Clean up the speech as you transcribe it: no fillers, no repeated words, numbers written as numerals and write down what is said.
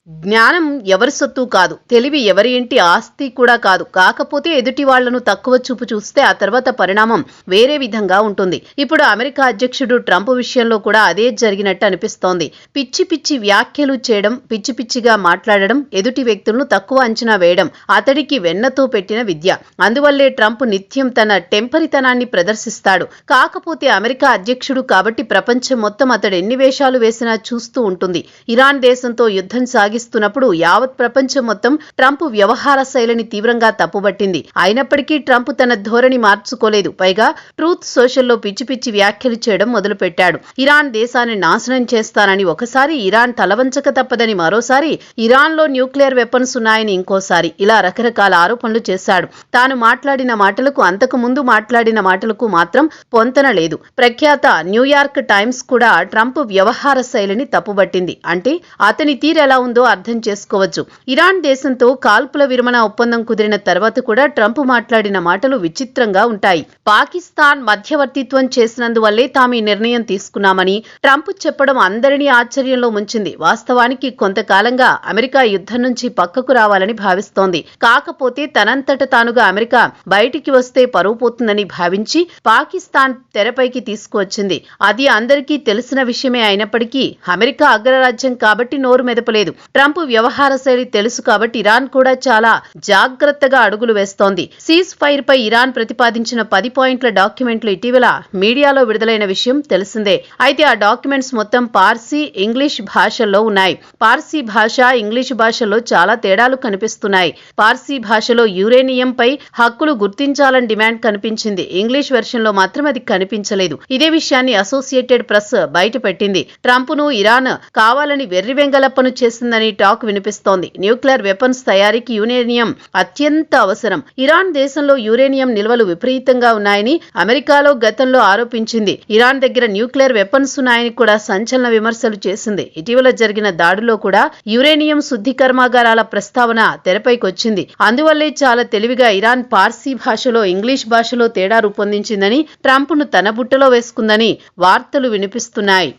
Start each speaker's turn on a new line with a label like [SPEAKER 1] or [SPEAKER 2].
[SPEAKER 1] జ్ఞానం ఎవరి సొత్తు కాదు, తెలివి ఎవరి ఇంటి ఆస్తి కూడా కాదు. కాకపోతే ఎదుటి వాళ్లను తక్కువ చూపు చూస్తే ఆ తర్వాత పరిణామం వేరే విధంగా ఉంటుంది. ఇప్పుడు అమెరికా అధ్యక్షుడు ట్రంప్ విషయంలో కూడా అదే జరిగినట్టు అనిపిస్తోంది. పిచ్చి పిచ్చి వ్యాఖ్యలు చేయడం, పిచ్చి పిచ్చిగా మాట్లాడడం, ఎదుటి వ్యక్తులను తక్కువ అంచనా వేయడం అతడికి వెన్నతో పెట్టిన విద్య. అందువల్లే ట్రంప్ నిత్యం తన టెంపరితనాన్ని ప్రదర్శిస్తాడు. కాకపోతే అమెరికా అధ్యక్షుడు కాబట్టి ప్రపంచం మొత్తం అతడు ఎన్ని వేషాలు వేసినా చూస్తూ ఉంటుంది. ఇరాన్ దేశంతో యుద్ధం సాగిస్తున్నప్పుడు యావత్ ప్రపంచం మొత్తం ట్రంప్ వ్యవహార శైలిని తీవ్రంగా తప్పుబట్టింది. అయినప్పటికీ ట్రంప్ తన ధోరణి మార్చుకోలేదు. పైగా ట్రూత్ సోషల్లో పిచ్చి పిచ్చి వ్యాఖ్యలు చేయడం మొదలుపెట్టాడు. ఇరాన్ దేశాన్ని నాశనం చేస్తానని ఒకసారి, ఇరాన్ తలవంచక తప్పదని మరోసారి, ఇరాన్లో న్యూక్లియర్ వెపన్స్ ఉన్నాయని ఇంకోసారి, ఇలా రకరకాల ఆరోపణలు చేశాడు. తాను మాట్లాడిన మాటలకు, అంతకు ముందు మాట్లాడిన మాటలకు మాత్రం పొంతన లేదు. ప్రఖ్యాత న్యూయార్క్ టైమ్స్ కూడా ట్రంప్ వ్యవహార శైలిని తప్పుబట్టింది. అంటే అతని తీరెలా ఉందో అర్థం చేసుకోవచ్చు. ఇరాన్ దేశంతో కాల్పుల విరమణ ఒప్పందం కుదిరిన తర్వాత కూడా ట్రంప్ మాట్లాడిన మాటలు విచిత్రంగా ఉంటాయి. పాకిస్తాన్ మధ్యవర్తిత్వం చేసినందువల్లే తాము ఈ నిర్ణయం తీసుకున్నామని ట్రంప్ చెప్పడం అందరినీ ఆశ్చర్యంలో ముంచింది. వాస్తవానికి కొంతకాలంగా అమెరికా యుద్ధం నుంచి పక్కకు రావాలని భావిస్తోంది. కాకపోతే తనంతట తానుగా అమెరికా బయటికి వస్తే పరువు పోతుందని భావించి పాకిస్తాన్ తెరపైకి తీసుకువచ్చింది. అది అందరికీ తెలిసిన విషయమే అయినప్పటికీ అమెరికా అగ్రరాజ్యం కాబట్టి నోరు మెదపలేదు. ట్రంప్ వ్యవహార శైలి తెలుసు కాబట్టి ఇరాన్ కూడా చాలా జాగ్రత్తగా అడుగులు వేస్తోంది. సీజ్ ఫైర్ పై ఇరాన్ ప్రతిపాదించిన 10 పాయింట్ల డాక్యుమెంట్లు ఇటీవల మీడియాలో విడుదలైన విషయం తెలిసిందే. అయితే ఆ డాక్యుమెంట్స్ మొత్తం పార్సీ, ఇంగ్లీష్ భాషల్లో ఉన్నాయి. పార్సీ భాష, ఇంగ్లీష్ భాషల్లో చాలా తేడాలు కనిపిస్తున్నాయి. పార్సీ భాషలో యురేనియం పై హక్కులు గుర్తించాలని డిమాండ్ కనిపించింది. ఇంగ్లీష్ వెర్షన్ లో మాత్రం అది కనిపించలేదు. ఇదే విషయాన్ని అసోసియేటెడ్ ప్రెస్ బయటపెట్టింది. ట్రంప్ను ఇరాన్ కావాలని వెర్రివెంగలప్పను చేసిందని టాక్ వినిపిస్తోంది. న్యూక్లియర్ వెపన్స్ తయారీకి యురేనియం అత్యంత అవసరం. ఇరాన్ దేశంలో యురేనియం నిల్వలు విపరీతంగా ఉన్నాయని అమెరికాలో గతంలో ఆరోపించింది. ఇరాన్ దగ్గర న్యూక్లియర్ వెపన్స్ ఉన్నాయని కూడా సంచలన విమర్శలు చేసింది. ఇటీవల జరిగిన దాడిలో కూడా యురేనియం శుద్ధి కర్మాగారాల ప్రస్తావన తెరపైకొచ్చింది. అందువల్లే చాలా తెలివిగా ఇరాన్ పార్సీ భాషలో, ఇంగ్లీష్ భాషలో తేడా రూపొందించిందని, ట్రంప్ను తన బుట్టలో వేసుకుందని వార్తలు వినిపిస్తున్నాయి.